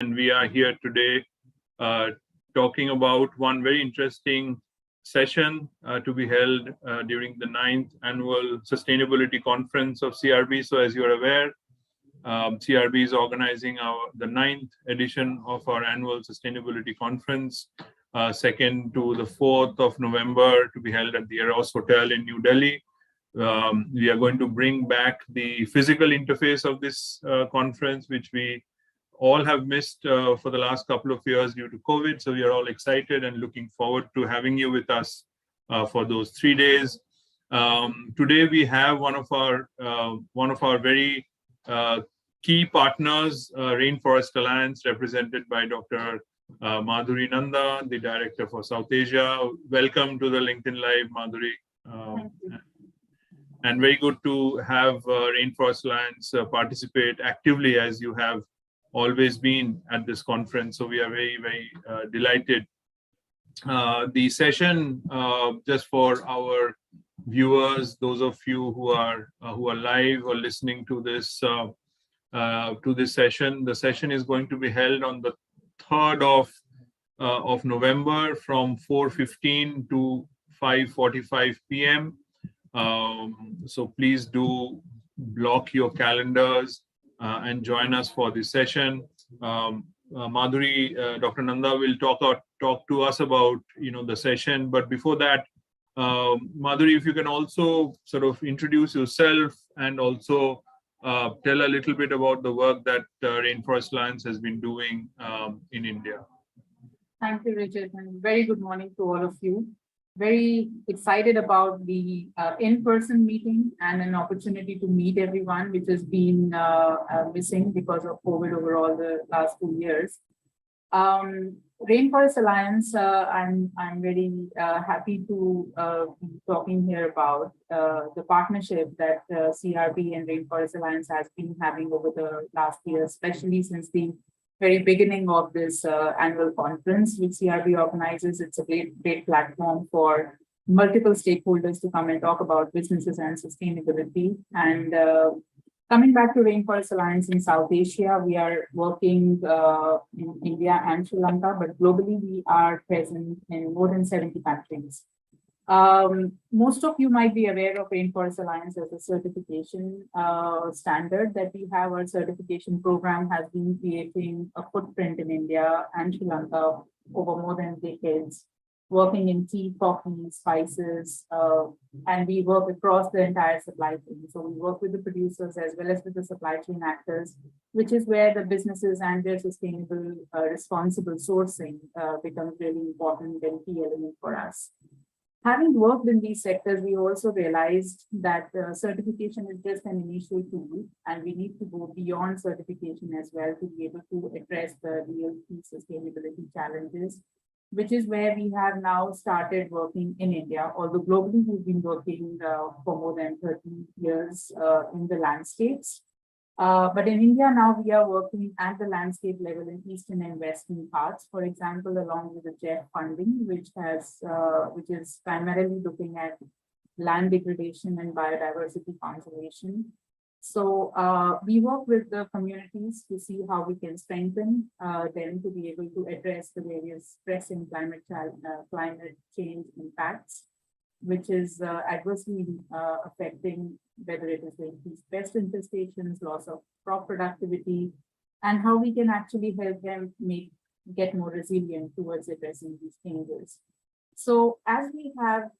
And we are here today talking about one very interesting session to be held during the 9th Annual Sustainability Conference of CRB. So as you are aware, CRB is organizing the 9th edition of our annual sustainability conference, 2nd to the 4th of November, to be held at the Eros Hotel in New Delhi. We are going to bring back the physical interface of this conference, which we all have missed for the last couple of years due to COVID. So we are all excited and looking forward to having you with us for those 3 days. Today we have one of our very key partners, Rainforest Alliance, represented by Dr. Madhuri Nanda, the Director for South Asia. Welcome to the LinkedIn Live, Madhuri. And very good to have Rainforest Alliance participate actively, as you have always been at this conference. So we are very, very delighted. The session, just for our viewers, those of you who are live or listening to this session, the session is going to be held on the 3rd of November from 4:15 to 5:45 p.m. So please do block your calendars and join us for this session. Madhuri, Dr. Nanda will talk to us about the session. But before that, Madhuri, if you can also sort of introduce yourself and also tell a little bit about the work that Rainforest Alliance has been doing in India. Thank you, Richard, and very good morning to all of you. Very excited about the in-person meeting and an opportunity to meet everyone, which has been missing because of COVID overall the last 2 years. Rainforest Alliance, I'm very happy to be talking here about the partnership that CRB and Rainforest Alliance has been having over the last year, especially since the very beginning of this annual conference, which CRB organizes. It's a great platform for multiple stakeholders to come and talk about businesses and sustainability. And coming back to Rainforest Alliance in South Asia, we are working in India and Sri Lanka, but globally we are present in more than 70 countries. Most of you might be aware of Rainforest Alliance as a certification standard that we have. Our certification program has been creating a footprint in India and Sri Lanka over more than decades, working in tea, coffee, spices, and we work across the entire supply chain. So we work with the producers as well as with the supply chain actors, which is where the businesses and their sustainable, responsible sourcing becomes really important and key element for us. Having worked in these sectors, we also realized that certification is just an initial tool, and we need to go beyond certification as well to be able to address the real key sustainability challenges, which is where we have now started working in India. Although globally we've been working for more than 30 years in the landscapes. But in India now we are working at the landscape level in eastern and western parts, for example, along with the JEF funding, which is primarily looking at land degradation and biodiversity conservation. So we work with the communities to see how we can strengthen them to be able to address the various pressing climate change impacts, which is adversely affecting whether it is the increased pest infestations, loss of crop productivity, and how we can actually help them get more resilient towards addressing these changes. So as we have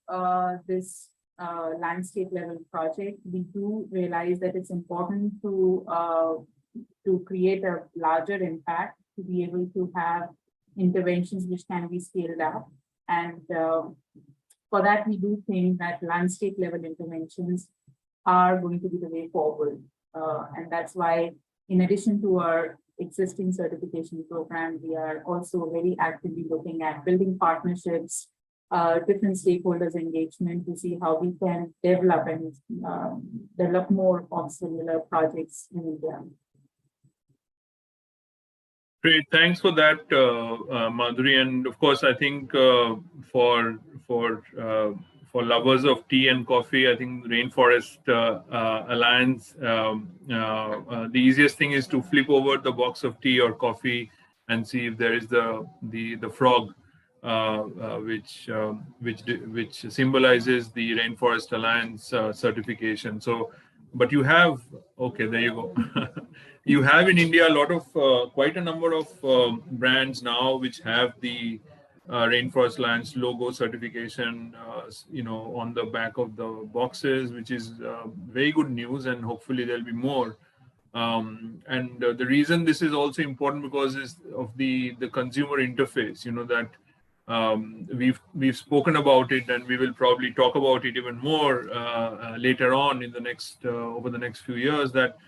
this landscape level project, we do realize that it's important to create a larger impact, to be able to have interventions which can be scaled up. And for that, we do think that landscape level interventions are going to be the way forward. And that's why, in addition to our existing certification program, we are also very actively looking at building partnerships, different stakeholders engagement to see how we can develop and develop more of similar projects in India. Great, thanks for that, Madhuri. And of course, I think for lovers of tea and coffee, I think Rainforest Alliance, the easiest thing is to flip over the box of tea or coffee and see if there is the frog, which symbolizes the Rainforest Alliance certification. So, but you have, okay, there you go. You have in India a lot of quite a number of brands now which have the Rainforest Alliance logo certification, on the back of the boxes, which is very good news, and hopefully there'll be more. And the reason this is also important because is of the consumer interface. That we've spoken about it, and we will probably talk about it even more later on in the next over the next few years. That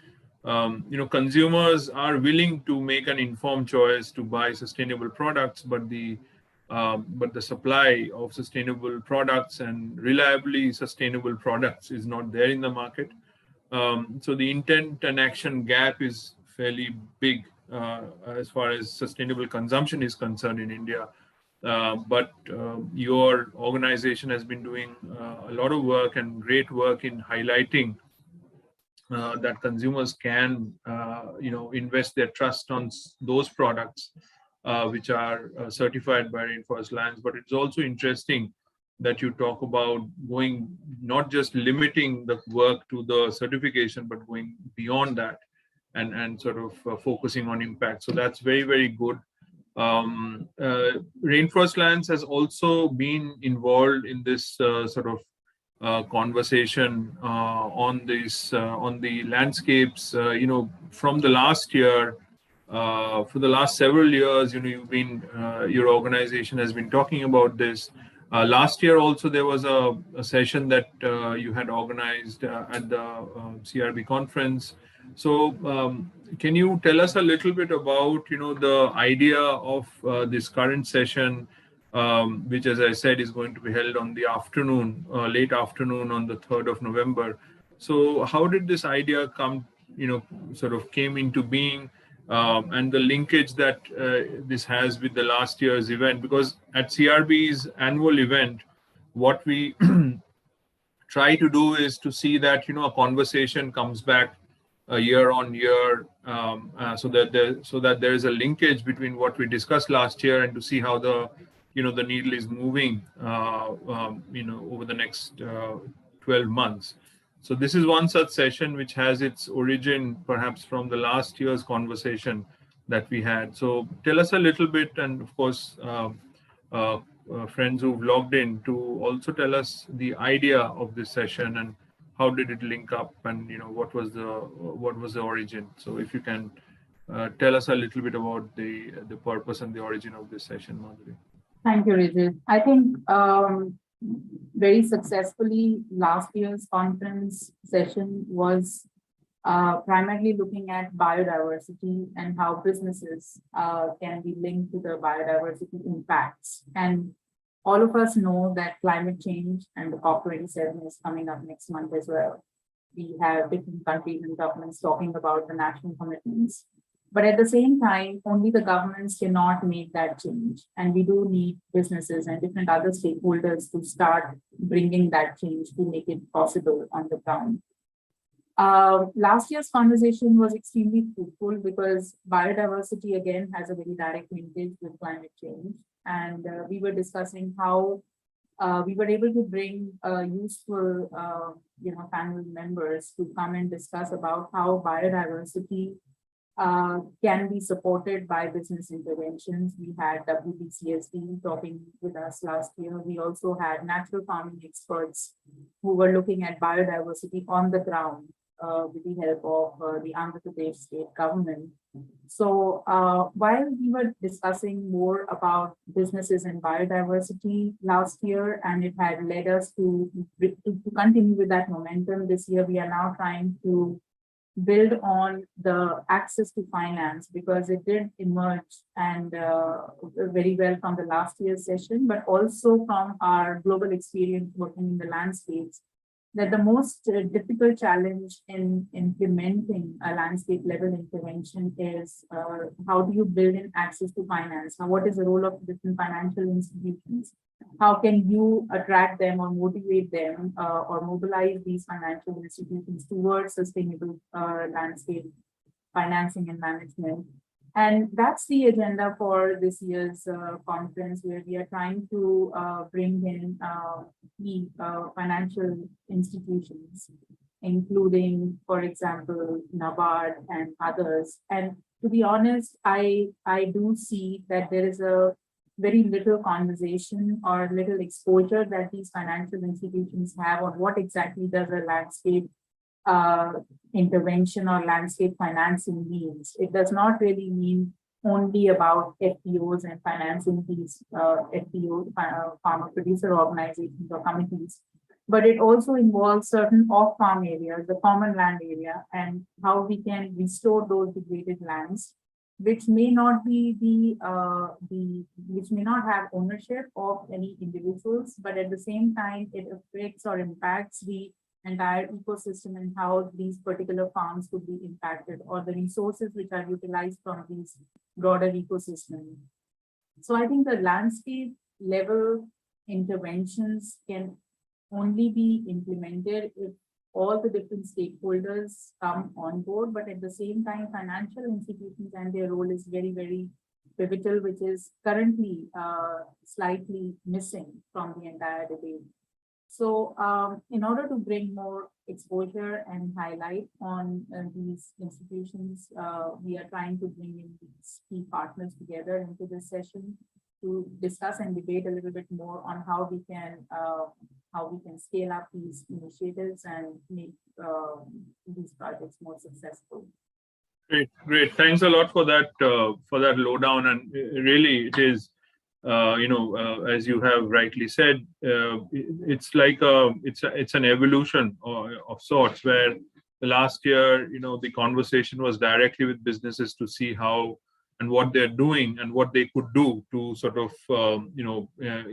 consumers are willing to make an informed choice to buy sustainable products, but the supply of sustainable products and reliably sustainable products is not there in the market. So the intent and action gap is fairly big as far as sustainable consumption is concerned in India. But your organization has been doing a lot of work and great work in highlighting that consumers can, invest their trust on those products which are certified by Rainforest Alliance. But it's also interesting that you talk about going, not just limiting the work to the certification, but going beyond that and sort of focusing on impact. So that's very, very good. Rainforest Alliance has also been involved in this sort of conversation on the landscapes. From the last year, for the last several years, your organization has been talking about this. Last year also there was a session that you had organized at the CRB conference. So can you tell us a little bit about the idea of this current session, which, as I said, is going to be held on the afternoon, late afternoon on the 3rd of November. So how did this idea come, sort of came into being, and the linkage that this has with the last year's event? Because at CRB's annual event, what we try to do is to see that, a conversation comes back year on year, so that there is a linkage between what we discussed last year and to see how the needle is moving, over the next 12 months. So this is one such session which has its origin perhaps from the last year's conversation that we had. So tell us a little bit, and of course, friends who've logged in, to also tell us the idea of this session and how did it link up, and what was the origin. So if you can tell us a little bit about the purpose and the origin of this session, Madhuri. Thank you, Rijit. I think very successfully last year's conference session was primarily looking at biodiversity and how businesses can be linked to the biodiversity impacts. And all of us know that climate change and the COP27 is coming up next month as well. We have different countries and governments talking about the national commitments. But at the same time, only the governments cannot make that change. And we do need businesses and different other stakeholders to start bringing that change to make it possible on the ground. Last year's conversation was extremely fruitful because biodiversity, again, has a very direct linkage with climate change. And we were discussing how we were able to bring useful, panel members to come and discuss about how biodiversity can be supported by business interventions. We had WBCSD talking with us last year. We also had natural farming experts who were looking at biodiversity on the ground with the help of the Andhra Pradesh state government. So while we were discussing more about businesses and biodiversity last year, and it had led us to continue with that momentum this year, we are now trying to build on the access to finance, because it did emerge and very well from the last year's session, but also from our global experience working in the landscapes, that the most difficult challenge in implementing a landscape level intervention is how do you build in access to finance? Now, what is the role of different financial institutions? How can you attract them or motivate them or mobilize these financial institutions towards sustainable landscape financing and management? And that's the agenda for this year's conference, where we are trying to bring in key financial institutions, including, for example, NABARD and others. And to be honest, I do see that there is a very little conversation or little exposure that these financial institutions have on what exactly does a landscape uh, intervention or landscape financing means. It does not really mean only about FPOs and financing these FPO, farmer producer organizations or committees, but it also involves certain off-farm areas, the common land area, and how we can restore those degraded lands, which may not be which may not have ownership of any individuals, but at the same time, it affects or impacts the entire ecosystem and how these particular farms could be impacted, or the resources which are utilized from these broader ecosystem. So I think the landscape level interventions can only be implemented if all the different stakeholders come on board, but at the same time, financial institutions and their role is very, very pivotal, which is currently slightly missing from the entire debate. So in order to bring more exposure and highlight on these institutions, we are trying to bring in these key partners together into this session to discuss and debate a little bit more on how we can scale up these initiatives and make these projects more successful. Great. Thanks a lot for that lowdown. And really, it is, as you have rightly said, it's like it's an evolution of sorts, where the last year, the conversation was directly with businesses to see how and what they're doing and what they could do to sort of,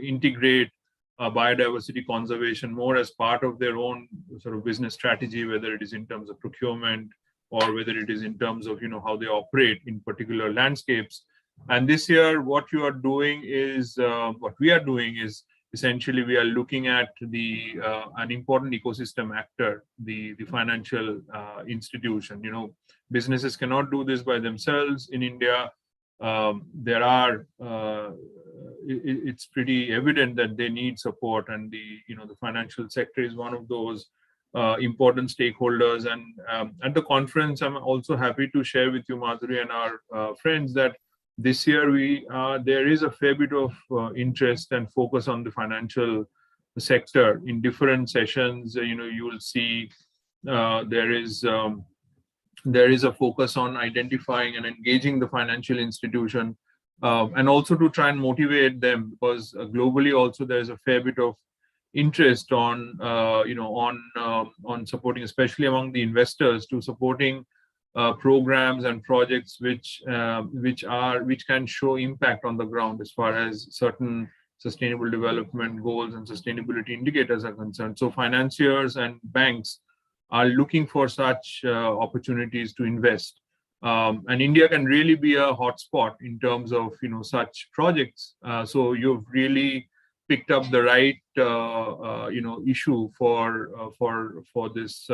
integrate biodiversity conservation more as part of their own sort of business strategy, whether it is in terms of procurement or whether it is in terms of, how they operate in particular landscapes. And this year, what we are doing is essentially we are looking at an important ecosystem actor, the financial institution. Businesses cannot do this by themselves in India. It's pretty evident that they need support, and the financial sector is one of those important stakeholders. And at the conference, I'm also happy to share with you, Madhuri, and our friends, that this year there is a fair bit of interest and focus on the financial sector in different sessions. You will see there is a focus on identifying and engaging the financial institution, and also to try and motivate them, because globally also there is a fair bit of interest on supporting, especially among the investors, to supporting programs and projects which can show impact on the ground as far as certain sustainable development goals and sustainability indicators are concerned. So financiers and banks are looking for such opportunities to invest, and India can really be a hotspot in terms of such projects. So you've really picked up the right issue for this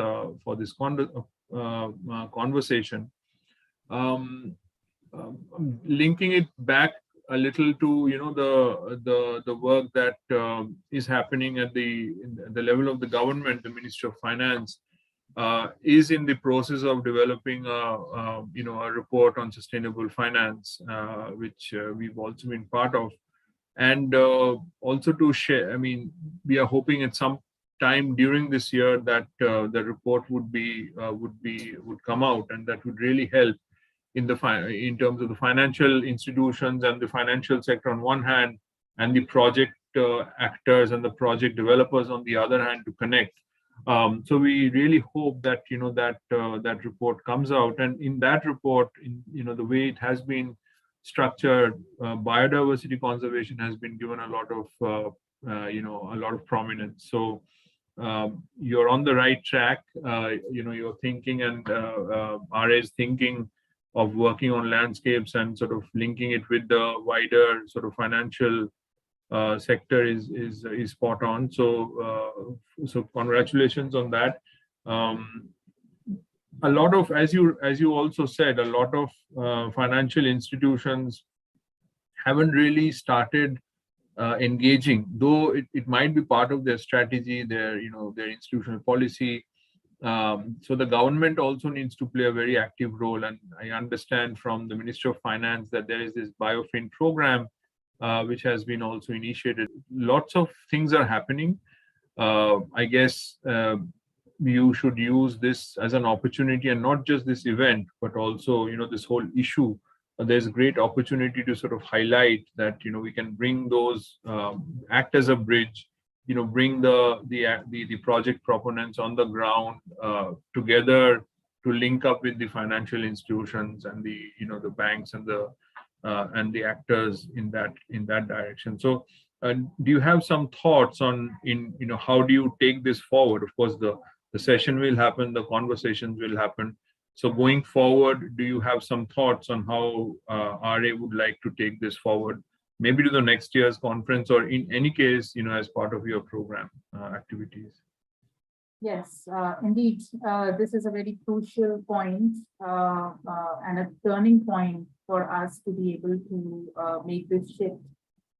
conversation. Linking it back a little to the work that is happening at the level of the government. The Ministry of Finance is in the process of developing a report on sustainable finance, which we've also been part of. And also to share, we are hoping at some time during this year that the report would come out, and that would really help in terms of the financial institutions and the financial sector on one hand, and the project actors and the project developers on the other hand, to connect. So we really hope that that report comes out, and in that report, the way it has been structured, biodiversity conservation has been given a lot of prominence. So you're on the right track. You're thinking, and RA is thinking of working on landscapes and sort of linking it with the wider sort of financial sector is spot on. So congratulations on that. a lot of, as you also said, a lot of financial institutions haven't really started engaging, though it might be part of their strategy, their institutional policy. So the government also needs to play a very active role. And I understand from the Ministry of Finance that there is this biofin program, which has been also initiated. Lots of things are happening. I guess you should use this as an opportunity, and not just this event, but also, this whole issue. There's a great opportunity to sort of highlight that, we can bring those, act as a bridge, bring the project proponents on the ground together to link up with the financial institutions and the banks and the actors in that direction. So do you have some thoughts on how do you take this forward? Of course, the session will happen, the conversations will happen. So going forward, do you have some thoughts on how RA would like to take this forward, maybe to the next year's conference, or in any case, as part of your program activities? Yes, indeed. This is a very crucial point and a turning point for us to be able to make this shift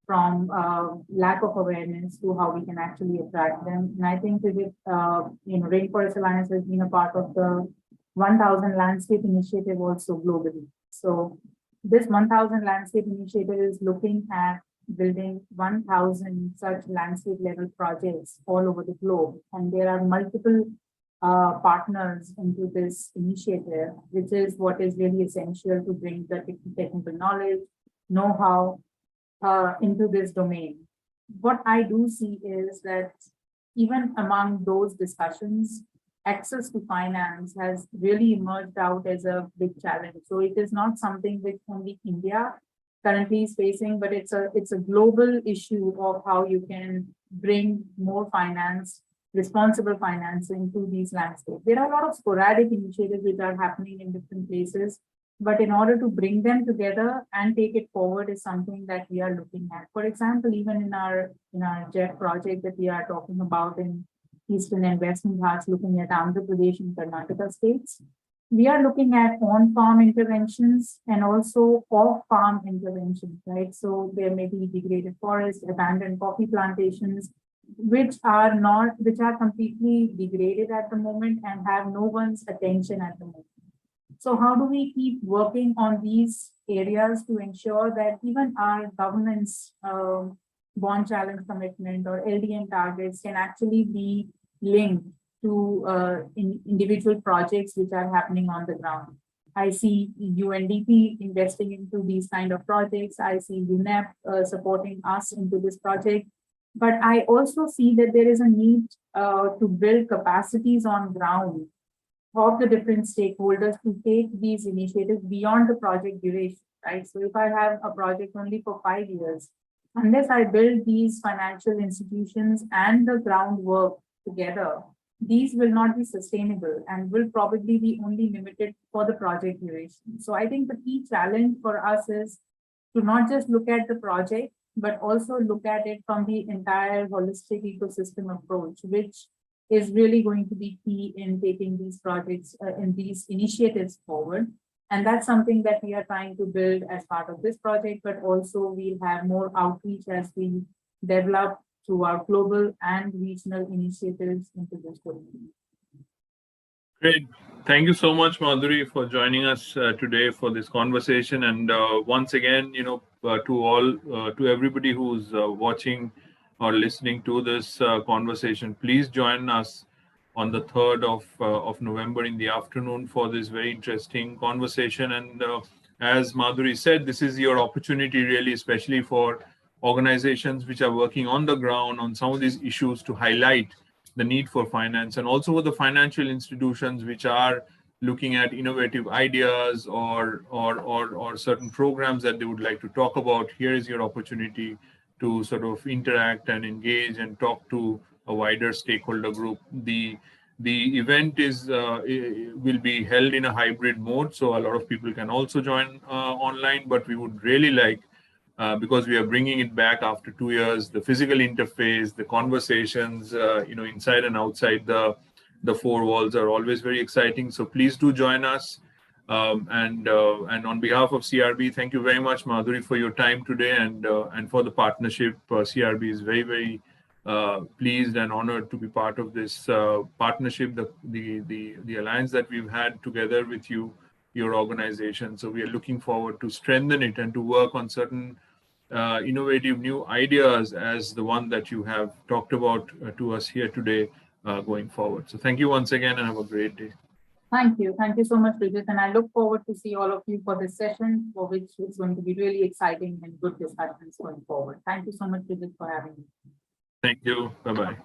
from lack of awareness to how we can actually attract them. And I think with it, Rainforest Alliance has been a part of the 1000 Landscape Initiative also globally. So this 1000 Landscape Initiative is looking at building 1000 such landscape level projects all over the globe. And there are multiple partners into this initiative, which is what is really essential to bring the technical knowledge, know-how into this domain. What I do see is that even among those discussions, access to finance has really emerged out as a big challenge. So it is not something which only India currently is facing, but it's a global issue of how you can bring more finance, responsible financing to these landscapes. There are a lot of sporadic initiatives which are happening in different places, but in order to bring them together and take it forward is something that we are looking at. For example, even in our JET project that we are talking about in Eastern and Western Ghats, looking at Andhra Pradesh and Karnataka states, we are looking at on-farm interventions and also off-farm interventions, right? So there may be degraded forests, abandoned coffee plantations, which are completely degraded at the moment and have no one's attention at the moment. So how do we keep working on these areas to ensure that even our government's bond challenge commitment or LDM targets can actually be linked to individual projects which are happening on the ground? I see UNDP investing into these kind of projects. I see UNEP supporting us into this project. But I also see that there is a need to build capacities on ground of the different stakeholders to take these initiatives beyond the project duration, right? So if I have a project only for 5 years, unless I build these financial institutions and the groundwork together, these will not be sustainable and will probably be only limited for the project duration. So I think the key challenge for us is to not just look at the project, but also look at it from the entire holistic ecosystem approach, which is really going to be key in taking these projects in these initiatives forward. And that's something that we are trying to build as part of this project, but also we'll have more outreach as we develop through our global and regional initiatives into this domain. Great. Thank you so much, Madhuri, for joining us today for this conversation. And once again, to everybody who's watching or listening to this conversation, please join us on the 3rd of November in the afternoon for this very interesting conversation. And as Madhuri said, this is your opportunity really, especially for organizations which are working on the ground on some of these issues, to highlight the need for finance, and also for the financial institutions which are looking at innovative ideas or certain programs that they would like to talk about. Here is your opportunity to sort of interact and engage and talk to a wider stakeholder group. The event will be held in a hybrid mode, so a lot of people can also join online, but we would really like, because we are bringing it back after 2 years, the physical interface, the conversations, inside and outside the four walls are always very exciting. So please do join us. And on behalf of CRB, thank you very much, Madhuri, for your time today and for the partnership. CRB is very pleased and honored to be part of this partnership, the alliance that we've had together with you, your organization. So we are looking forward to strengthen it and to work on certain innovative new ideas as the one that you have talked about to us here today going forward. So thank you once again and have a great day. Thank you. Thank you so much, Bridget. And I look forward to see all of you for this session, for which is going to be really exciting and good discussions going forward. Thank you so much, Bridget, for having me. Thank you. Bye-bye.